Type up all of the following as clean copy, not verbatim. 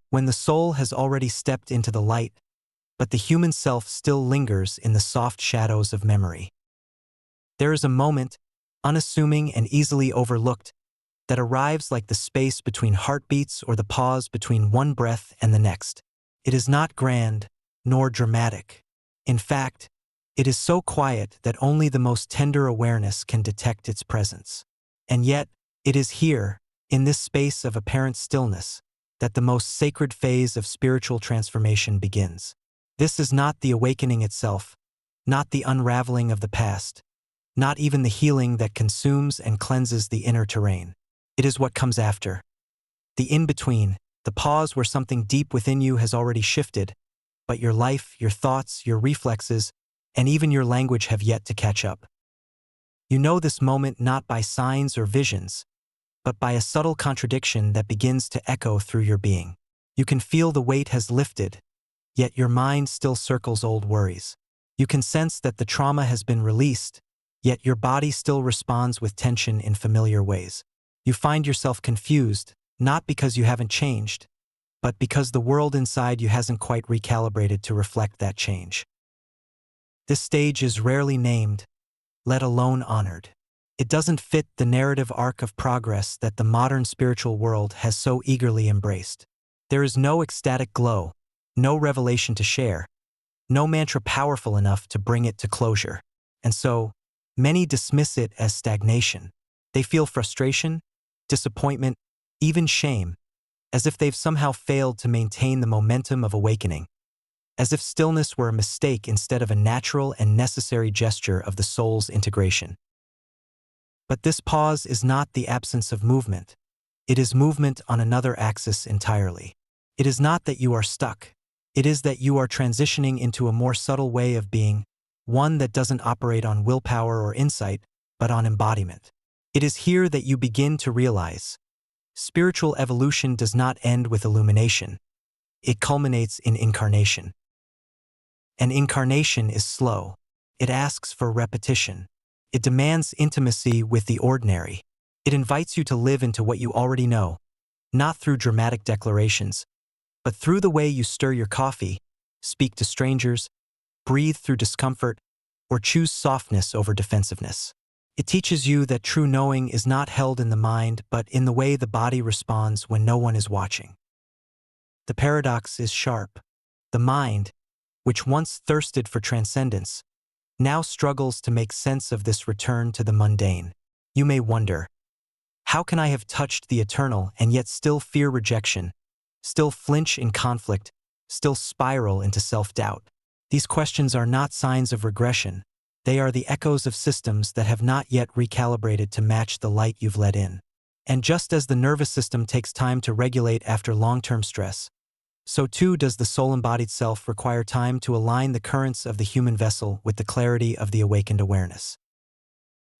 when the soul has already stepped into the light, but the human self still lingers in the soft shadows of memory. There is a moment, unassuming and easily overlooked, that arrives like the space between heartbeats or the pause between one breath and the next. It is not grand, nor dramatic. In fact, it is so quiet that only the most tender awareness can detect its presence. And yet, it is here, in this space of apparent stillness, that the most sacred phase of spiritual transformation begins. This is not the awakening itself, not the unraveling of the past, not even the healing that consumes and cleanses the inner terrain. It is what comes after. The in-between, the pause where something deep within you has already shifted, but your life, your thoughts, your reflexes, and even your language have yet to catch up. You know this moment not by signs or visions, but by a subtle contradiction that begins to echo through your being. You can feel the weight has lifted, yet your mind still circles old worries. You can sense that the trauma has been released, yet your body still responds with tension in familiar ways. You find yourself confused, not because you haven't changed, but because the world inside you hasn't quite recalibrated to reflect that change. This stage is rarely named, let alone honored. It doesn't fit the narrative arc of progress that the modern spiritual world has so eagerly embraced. There is no ecstatic glow, no revelation to share, no mantra powerful enough to bring it to closure. And so, many dismiss it as stagnation. They feel frustration, disappointment, even shame, as if they've somehow failed to maintain the momentum of awakening, as if stillness were a mistake instead of a natural and necessary gesture of the soul's integration. But this pause is not the absence of movement. It is movement on another axis entirely. It is not that you are stuck. It is that you are transitioning into a more subtle way of being, one that doesn't operate on willpower or insight, but on embodiment. It is here that you begin to realize spiritual evolution does not end with illumination. It culminates in incarnation. And incarnation is slow. It asks for repetition. It demands intimacy with the ordinary. It invites you to live into what you already know, not through dramatic declarations, but through the way you stir your coffee, speak to strangers, breathe through discomfort, or choose softness over defensiveness. It teaches you that true knowing is not held in the mind but in the way the body responds when no one is watching. The paradox is sharp. The mind, which once thirsted for transcendence, now struggles to make sense of this return to the mundane. You may wonder, how can I have touched the eternal and yet still fear rejection, still flinch in conflict, still spiral into self-doubt? These questions are not signs of regression. They are the echoes of systems that have not yet recalibrated to match the light you've let in. And just as the nervous system takes time to regulate after long-term stress, so too does the soul-embodied self require time to align the currents of the human vessel with the clarity of the awakened awareness.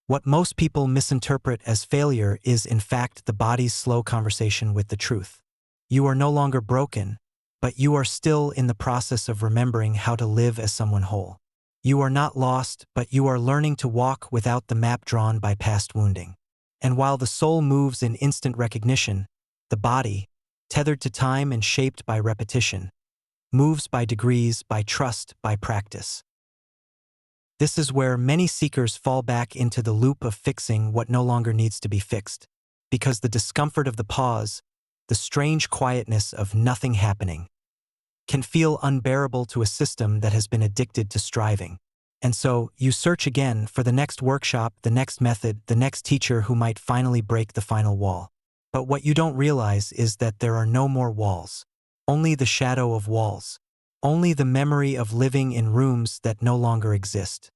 What most people misinterpret as failure is in fact the body's slow conversation with the truth. You are no longer broken, but you are still in the process of remembering how to live as someone whole. You are not lost, but you are learning to walk without the map drawn by past wounding. And while the soul moves in instant recognition, the body, tethered to time and shaped by repetition, moves by degrees, by trust, by practice. This is where many seekers fall back into the loop of fixing what no longer needs to be fixed, because the discomfort of the pause, the strange quietness of nothing happening, can feel unbearable to a system that has been addicted to striving. And so, you search again for the next workshop, the next method, the next teacher who might finally break the final wall. But what you don't realize is that there are no more walls. Only the shadow of walls. Only the memory of living in rooms that no longer exist.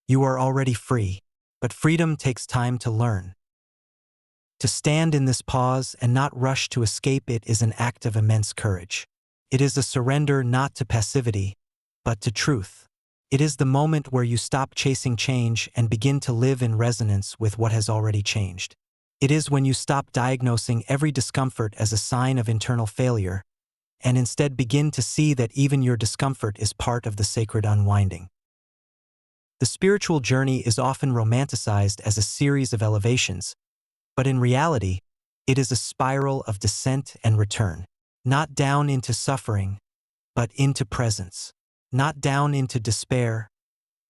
You are already free, but freedom takes time to learn. To stand in this pause and not rush to escape it is an act of immense courage. It is a surrender not to passivity, but to truth. It is the moment where you stop chasing change and begin to live in resonance with what has already changed. It is when you stop diagnosing every discomfort as a sign of internal failure, and instead begin to see that even your discomfort is part of the sacred unwinding. The spiritual journey is often romanticized as a series of elevations, but in reality, it is a spiral of descent and return. Not down into suffering, but into presence. Not down into despair,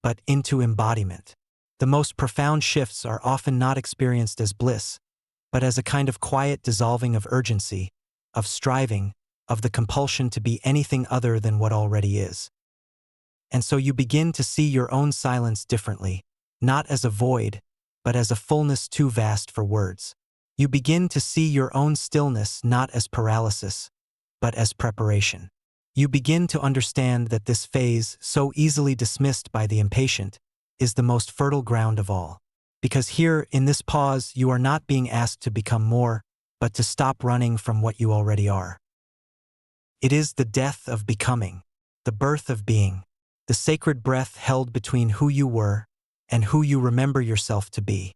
but into embodiment. The most profound shifts are often not experienced as bliss, but as a kind of quiet dissolving of urgency, of striving, of the compulsion to be anything other than what already is. And so you begin to see your own silence differently, not as a void, but as a fullness too vast for words. You begin to see your own stillness not as paralysis, but as preparation. You begin to understand that this phase, so easily dismissed by the impatient, is the most fertile ground of all. Because here, in this pause, you are not being asked to become more, but to stop running from what you already are. It is the death of becoming, the birth of being, the sacred breath held between who you were and who you remember yourself to be.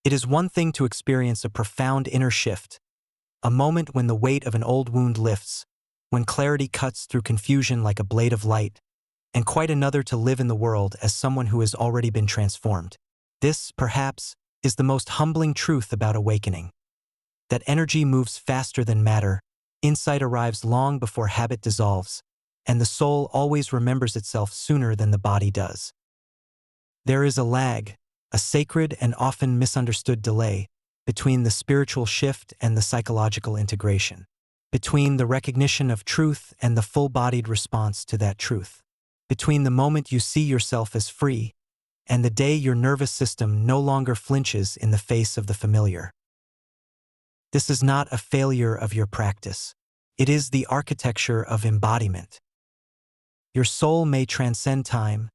It is one thing to experience a profound inner shift, a moment when the weight of an old wound lifts, when clarity cuts through confusion like a blade of light, and quite another to live in the world as someone who has already been transformed. This, perhaps, is the most humbling truth about awakening. That energy moves faster than matter, insight arrives long before habit dissolves, and the soul always remembers itself sooner than the body does. There is a lag, a sacred and often misunderstood delay, between the spiritual shift and the psychological integration, between the recognition of truth and the full-bodied response to that truth, between the moment you see yourself as free and the day your nervous system no longer flinches in the face of the familiar. This is not a failure of your practice. It is the architecture of embodiment. Your soul may transcend time,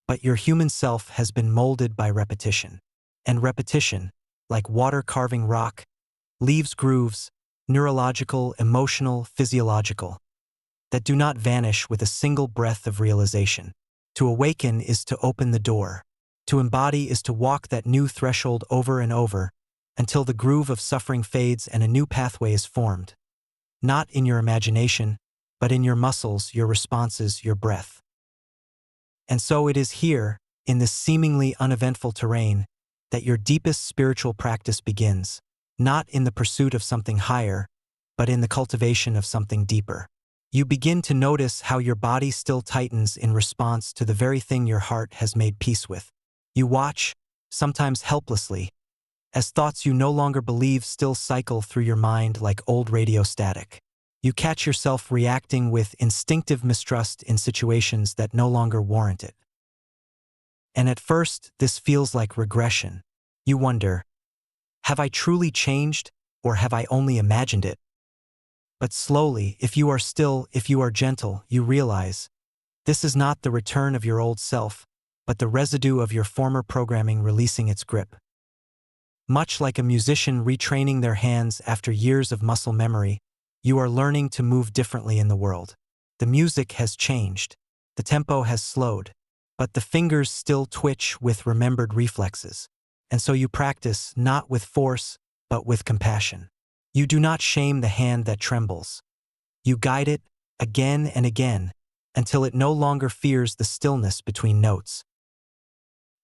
but your human self has been molded by repetition. And repetition, like water carving rock, leaves grooves, neurological, emotional, physiological, that do not vanish with a single breath of realization. To awaken is to open the door. To embody is to walk that new threshold over and over, until the groove of suffering fades and a new pathway is formed. Not in your imagination, but in your muscles, your responses, your breath. And so it is here, in this seemingly uneventful terrain, that your deepest spiritual practice begins, not in the pursuit of something higher, but in the cultivation of something deeper. You begin to notice how your body still tightens in response to the very thing your heart has made peace with. You watch, sometimes helplessly, as thoughts you no longer believe still cycle through your mind like old radio static. You catch yourself reacting with instinctive mistrust in situations that no longer warrant it. And at first, this feels like regression. You wonder, have I truly changed, or have I only imagined it? But slowly, if you are still, if you are gentle, you realize, this is not the return of your old self, but the residue of your former programming releasing its grip. Much like a musician retraining their hands after years of muscle memory, you are learning to move differently in the world. The music has changed, the tempo has slowed, but the fingers still twitch with remembered reflexes. And so you practice not with force, but with compassion. You do not shame the hand that trembles. You guide it again and again until it no longer fears the stillness between notes.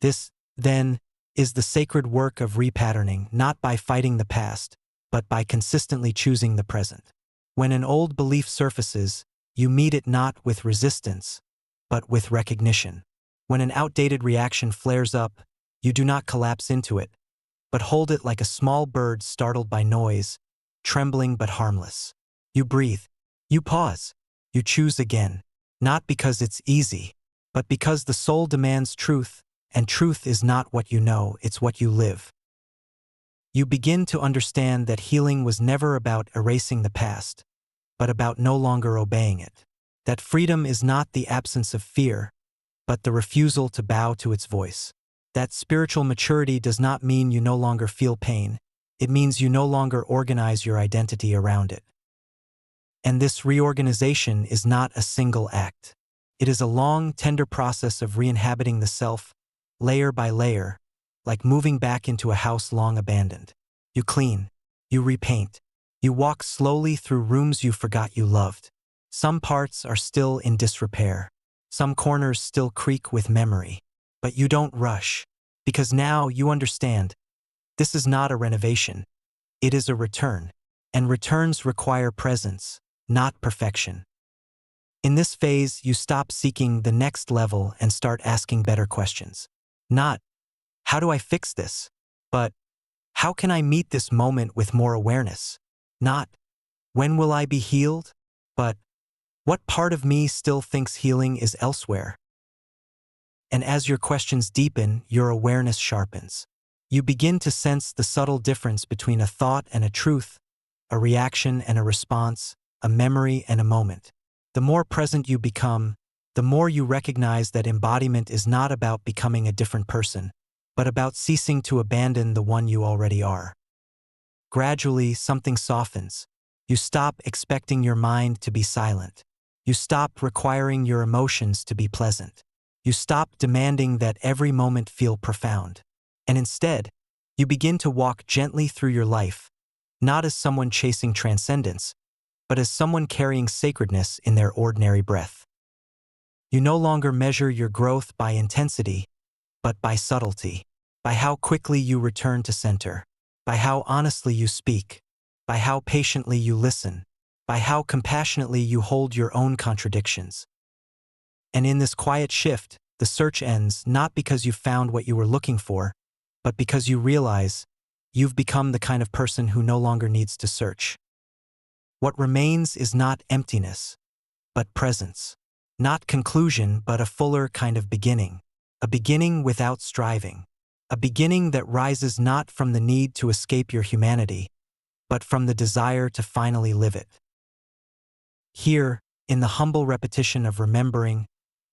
This, then, is the sacred work of repatterning, not by fighting the past, but by consistently choosing the present. When an old belief surfaces, you meet it not with resistance, but with recognition. When an outdated reaction flares up, you do not collapse into it, but hold it like a small bird startled by noise, trembling but harmless. You breathe. You pause. You choose again, not because it's easy, but because the soul demands truth, and truth is not what you know, it's what you live. You begin to understand that healing was never about erasing the past, but about no longer obeying it. That freedom is not the absence of fear, but the refusal to bow to its voice. That spiritual maturity does not mean you no longer feel pain, it means you no longer organize your identity around it. And this reorganization is not a single act. It is a long, tender process of re-inhabiting the self, layer by layer, like moving back into a house long abandoned. You clean, you repaint, you walk slowly through rooms you forgot you loved. Some parts are still in disrepair, some corners still creak with memory, but you don't rush, because now you understand, this is not a renovation, it is a return. and returns require presence, not perfection. In this phase, you stop seeking the next level and start asking better questions. Not, how do I fix this? But, how can I meet this moment with more awareness? Not, when will I be healed? But, what part of me still thinks healing is elsewhere? And as your questions deepen, your awareness sharpens. You begin to sense the subtle difference between a thought and a truth, a reaction and a response, a memory and a moment. The more present you become, the more you recognize that embodiment is not about becoming a different person, but about ceasing to abandon the one you already are. Gradually, something softens. You stop expecting your mind to be silent. You stop requiring your emotions to be pleasant. You stop demanding that every moment feel profound. And instead, you begin to walk gently through your life, not as someone chasing transcendence, but as someone carrying sacredness in their ordinary breath. You no longer measure your growth by intensity, but by subtlety, by how quickly you return to center, by how honestly you speak, by how patiently you listen, by how compassionately you hold your own contradictions. And in this quiet shift, the search ends not because you found what you were looking for, but because you realize you've become the kind of person who no longer needs to search. What remains is not emptiness, but presence. Not conclusion, but a fuller kind of beginning. A beginning without striving. A beginning that rises not from the need to escape your humanity, but from the desire to finally live it. Here, in the humble repetition of remembering,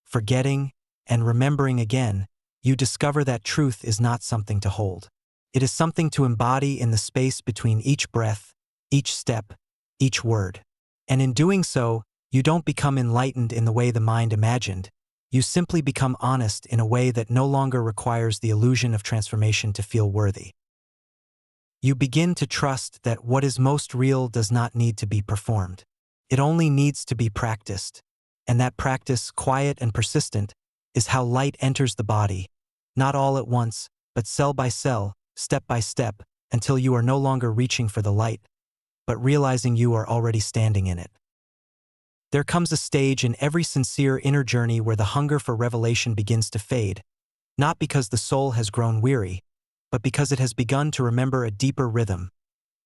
forgetting, and remembering again, you discover that truth is not something to hold. It is something to embody in the space between each breath, each step, each word. And in doing so, you don't become enlightened in the way the mind imagined. You simply become honest in a way that no longer requires the illusion of transformation to feel worthy. You begin to trust that what is most real does not need to be performed. It only needs to be practiced. And that practice, quiet and persistent, is how light enters the body, not all at once, but cell by cell, step by step, until you are no longer reaching for the light, but realizing you are already standing in it. There comes a stage in every sincere inner journey where the hunger for revelation begins to fade, not because the soul has grown weary, but because it has begun to remember a deeper rhythm,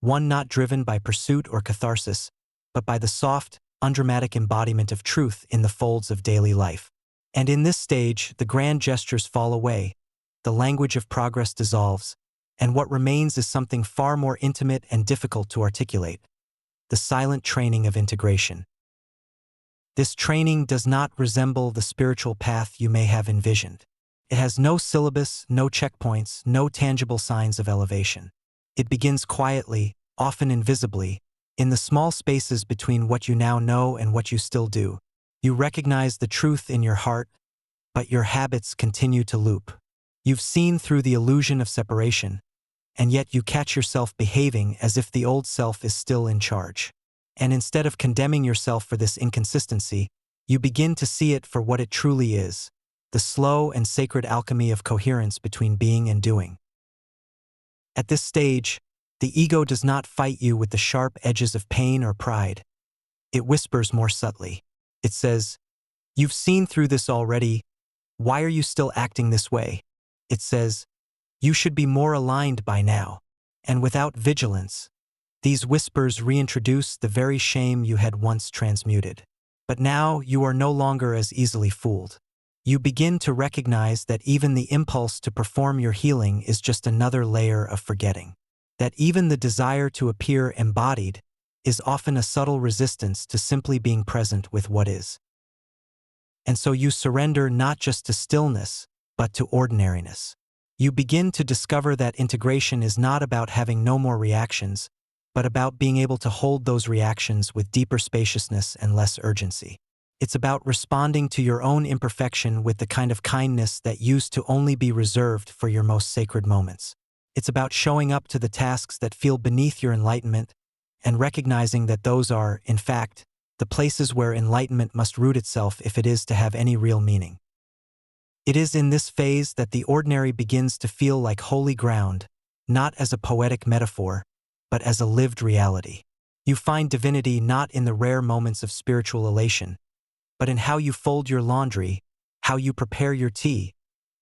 one not driven by pursuit or catharsis, but by the soft, undramatic embodiment of truth in the folds of daily life. And in this stage, the grand gestures fall away, the language of progress dissolves, and what remains is something far more intimate and difficult to articulate: the silent training of integration. This training does not resemble the spiritual path you may have envisioned. It has no syllabus, no checkpoints, no tangible signs of elevation. It begins quietly, often invisibly, in the small spaces between what you now know and what you still do. You recognize the truth in your heart, but your habits continue to loop. You've seen through the illusion of separation, and yet you catch yourself behaving as if the old self is still in charge. And instead of condemning yourself for this inconsistency, you begin to see it for what it truly is: the slow and sacred alchemy of coherence between being and doing. At this stage, the ego does not fight you with the sharp edges of pain or pride. It whispers more subtly. It says, "You've seen through this already. Why are you still acting this way?" It says, "You should be more aligned by now." And without vigilance, these whispers reintroduce the very shame you had once transmuted. But now you are no longer as easily fooled. You begin to recognize that even the impulse to perform your healing is just another layer of forgetting. That even the desire to appear embodied is often a subtle resistance to simply being present with what is. And so you surrender not just to stillness, but to ordinariness. You begin to discover that integration is not about having no more reactions, but about being able to hold those reactions with deeper spaciousness and less urgency. It's about responding to your own imperfection with the kind of kindness that used to only be reserved for your most sacred moments. It's about showing up to the tasks that feel beneath your enlightenment and recognizing that those are, in fact, the places where enlightenment must root itself if it is to have any real meaning. It is in this phase that the ordinary begins to feel like holy ground, not as a poetic metaphor, but as a lived reality. You find divinity not in the rare moments of spiritual elation, but in how you fold your laundry, how you prepare your tea,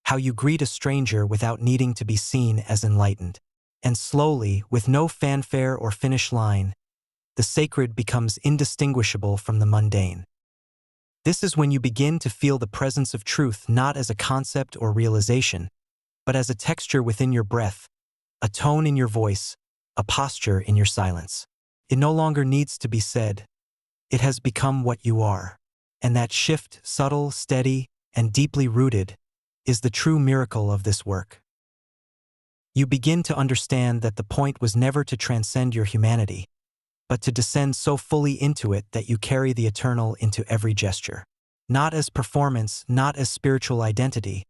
how you greet a stranger without needing to be seen as enlightened. And slowly, with no fanfare or finish line, the sacred becomes indistinguishable from the mundane. This is when you begin to feel the presence of truth not as a concept or realization, but as a texture within your breath, a tone in your voice, a posture in your silence. It no longer needs to be said. It has become what you are. And that shift, subtle, steady, and deeply rooted, is the true miracle of this work. You begin to understand that the point was never to transcend your humanity, but to descend so fully into it that you carry the eternal into every gesture. Not as performance, not as spiritual identity,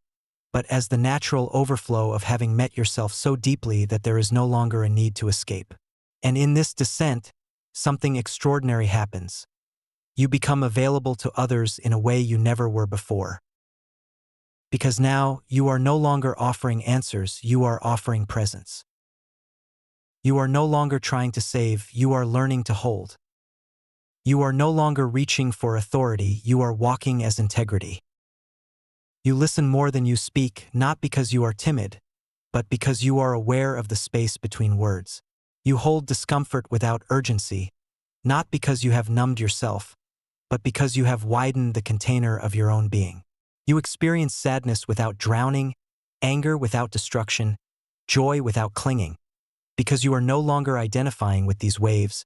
but as the natural overflow of having met yourself so deeply that there is no longer a need to escape. And in this descent, something extraordinary happens. You become available to others in a way you never were before. Because now, you are no longer offering answers, you are offering presence. You are no longer trying to save, you are learning to hold. You are no longer reaching for authority, you are walking as integrity. You listen more than you speak, not because you are timid, but because you are aware of the space between words. You hold discomfort without urgency, not because you have numbed yourself, but because you have widened the container of your own being. You experience sadness without drowning, anger without destruction, joy without clinging, because you are no longer identifying with these waves,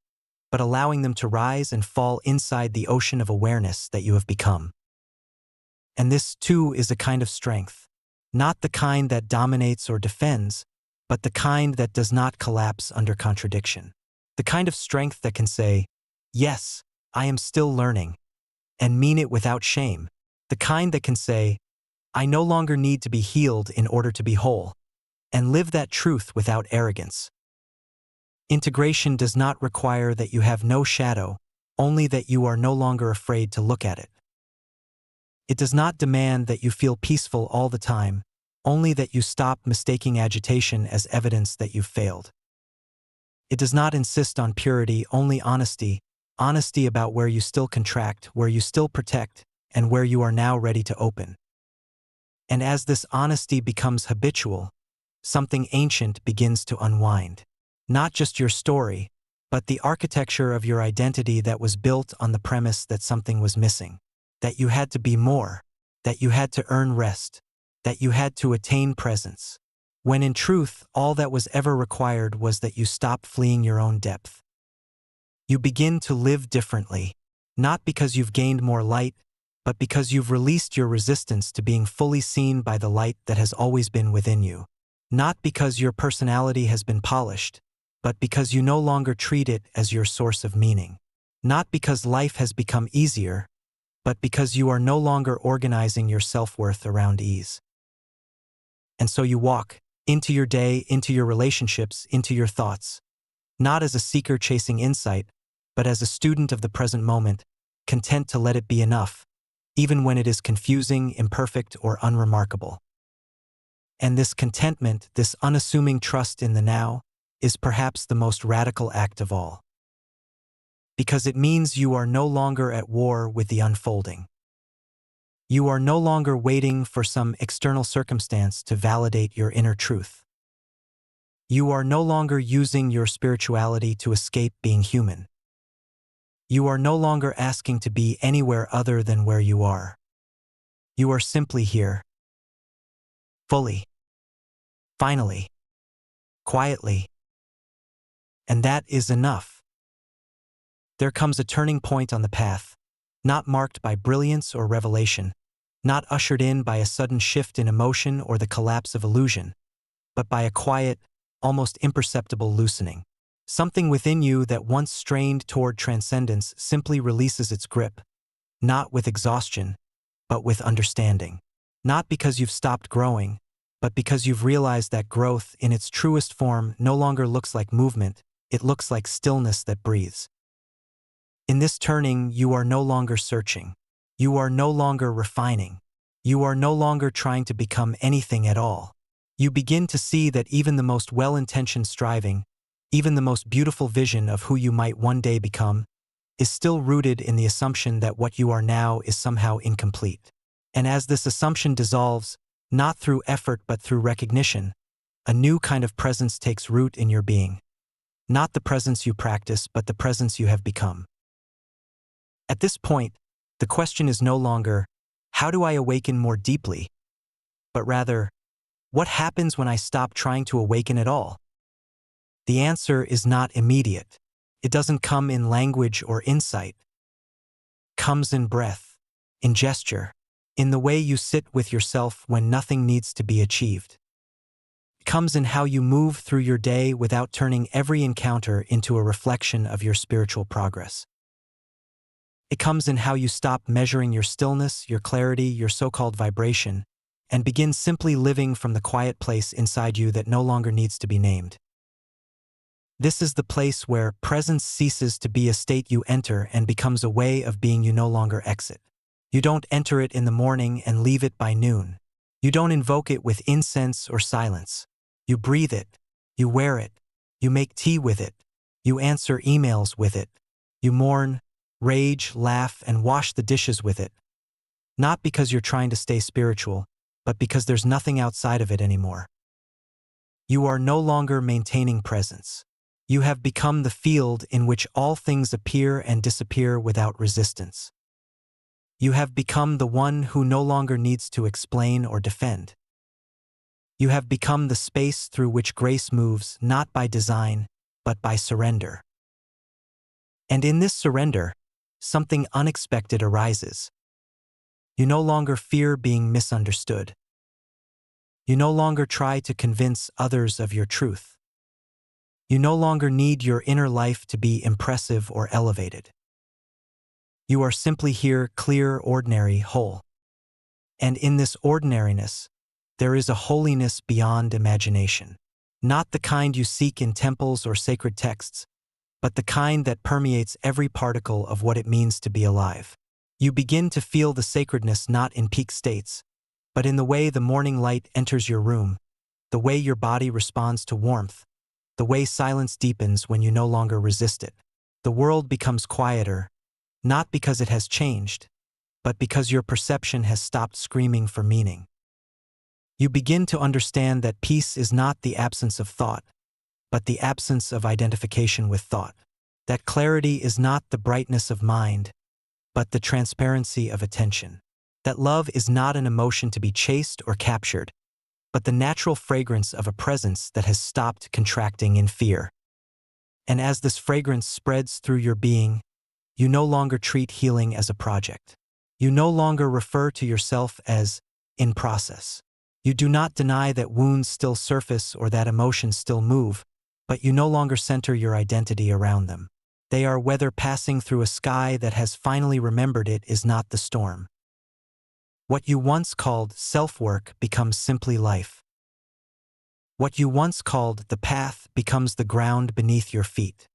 but allowing them to rise and fall inside the ocean of awareness that you have become. And this, too, is a kind of strength, not the kind that dominates or defends, but the kind that does not collapse under contradiction. The kind of strength that can say, yes, I am still learning, and mean it without shame. The kind that can say, I no longer need to be healed in order to be whole, and live that truth without arrogance. Integration does not require that you have no shadow, only that you are no longer afraid to look at it. It does not demand that you feel peaceful all the time, only that you stop mistaking agitation as evidence that you've failed. It does not insist on purity, only honesty, honesty about where you still contract, where you still protect, and where you are now ready to open. And as this honesty becomes habitual, something ancient begins to unwind. Not just your story, but the architecture of your identity that was built on the premise that something was missing, that you had to be more, that you had to earn rest, that you had to attain presence, when in truth all that was ever required was that you stop fleeing your own depth. You begin to live differently, not because you've gained more light, but because you've released your resistance to being fully seen by the light that has always been within you. Not because your personality has been polished, but because you no longer treat it as your source of meaning. Not because life has become easier, but because you are no longer organizing your self-worth around ease. And so you walk into your day, into your relationships, into your thoughts, not as a seeker chasing insight, but as a student of the present moment, content to let it be enough, even when it is confusing, imperfect, or unremarkable. And this contentment, this unassuming trust in the now, is perhaps the most radical act of all. Because it means you are no longer at war with the unfolding. You are no longer waiting for some external circumstance to validate your inner truth. You are no longer using your spirituality to escape being human. You are no longer asking to be anywhere other than where you are. You are simply here. Fully. Finally. Quietly. And that is enough. There comes a turning point on the path, not marked by brilliance or revelation, not ushered in by a sudden shift in emotion or the collapse of illusion, but by a quiet, almost imperceptible loosening. Something within you that once strained toward transcendence simply releases its grip, not with exhaustion, but with understanding. Not because you've stopped growing, but because you've realized that growth in its truest form no longer looks like movement, it looks like stillness that breathes. In this turning, you are no longer searching. You are no longer refining. You are no longer trying to become anything at all. You begin to see that even the most well-intentioned striving, Even the most beautiful vision of who you might one day become is still rooted in the assumption that what you are now is somehow incomplete. And as this assumption dissolves, not through effort but through recognition, a new kind of presence takes root in your being. Not the presence you practice, but the presence you have become. At this point, the question is no longer, how do I awaken more deeply? But rather, what happens when I stop trying to awaken at all? The answer is not immediate. It doesn't come in language or insight. It comes in breath, in gesture, in the way you sit with yourself when nothing needs to be achieved. It comes in how you move through your day without turning every encounter into a reflection of your spiritual progress. It comes in how you stop measuring your stillness, your clarity, your so-called vibration, and begin simply living from the quiet place inside you that no longer needs to be named. This is the place where presence ceases to be a state you enter and becomes a way of being you no longer exit. You don't enter it in the morning and leave it by noon. You don't invoke it with incense or silence. You breathe it. You wear it. You make tea with it. You answer emails with it. You mourn, rage, laugh, and wash the dishes with it. Not because you're trying to stay spiritual, but because there's nothing outside of it anymore. You are no longer maintaining presence. You have become the field in which all things appear and disappear without resistance. You have become the one who no longer needs to explain or defend. You have become the space through which grace moves not by design, but by surrender. And in this surrender, something unexpected arises. You no longer fear being misunderstood. You no longer try to convince others of your truth. You no longer need your inner life to be impressive or elevated. You are simply here, clear, ordinary, whole. And in this ordinariness, there is a holiness beyond imagination. Not the kind you seek in temples or sacred texts, but the kind that permeates every particle of what it means to be alive. You begin to feel the sacredness not in peak states, but in the way the morning light enters your room, the way your body responds to warmth, the way silence deepens when you no longer resist it. The world becomes quieter, not because it has changed, but because your perception has stopped screaming for meaning. You begin to understand that peace is not the absence of thought, but the absence of identification with thought. That clarity is not the brightness of mind, but the transparency of attention. That love is not an emotion to be chased or captured, but the natural fragrance of a presence that has stopped contracting in fear. And as this fragrance spreads through your being, you no longer treat healing as a project. You no longer refer to yourself as in process. You do not deny that wounds still surface or that emotions still move, but you no longer center your identity around them. They are weather passing through a sky that has finally remembered it is not the storm. What you once called self-work becomes simply life. What you once called the path becomes the ground beneath your feet.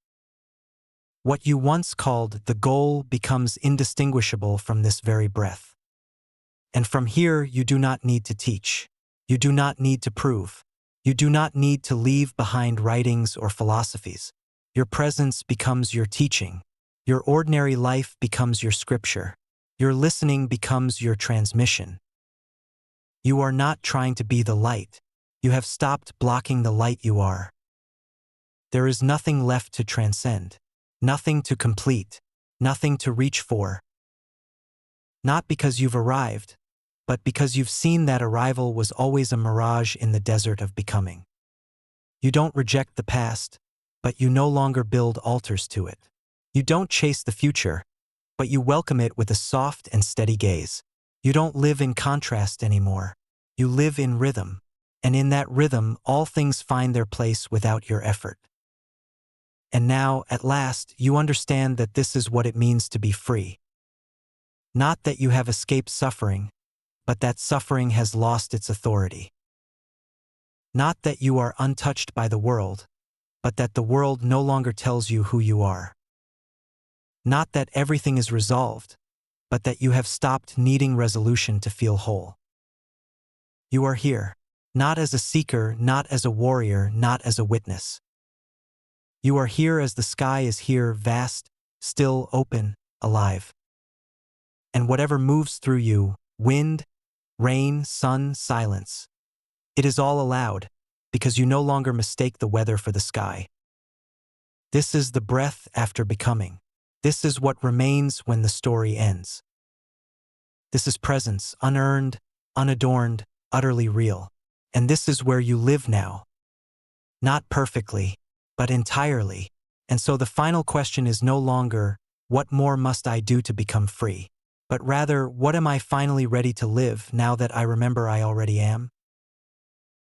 What you once called the goal becomes indistinguishable from this very breath. And from here you do not need to teach. You do not need to prove. You do not need to leave behind writings or philosophies. Your presence becomes your teaching. Your ordinary life becomes your scripture. Your listening becomes your transmission. You are not trying to be the light. You have stopped blocking the light you are. There is nothing left to transcend, nothing to complete, nothing to reach for. Not because you've arrived, but because you've seen that arrival was always a mirage in the desert of becoming. You don't reject the past, but you no longer build altars to it. You don't chase the future, but you welcome it with a soft and steady gaze. You don't live in contrast anymore. You live in rhythm, and in that rhythm all things find their place without your effort. And now, at last, you understand that this is what it means to be free. Not that you have escaped suffering, but that suffering has lost its authority. Not that you are untouched by the world, but that the world no longer tells you who you are. Not that everything is resolved, but that you have stopped needing resolution to feel whole. You are here, not as a seeker, not as a warrior, not as a witness. You are here as the sky is here, vast, still, open, alive. And whatever moves through you, wind, rain, sun, silence, it is all allowed, because you no longer mistake the weather for the sky. This is the breath after becoming. This is what remains when the story ends. This is presence, unearned, unadorned, utterly real. And this is where you live now. Not perfectly, but entirely. And so the final question is no longer, what more must I do to become free? But rather, what am I finally ready to live now that I remember I already am?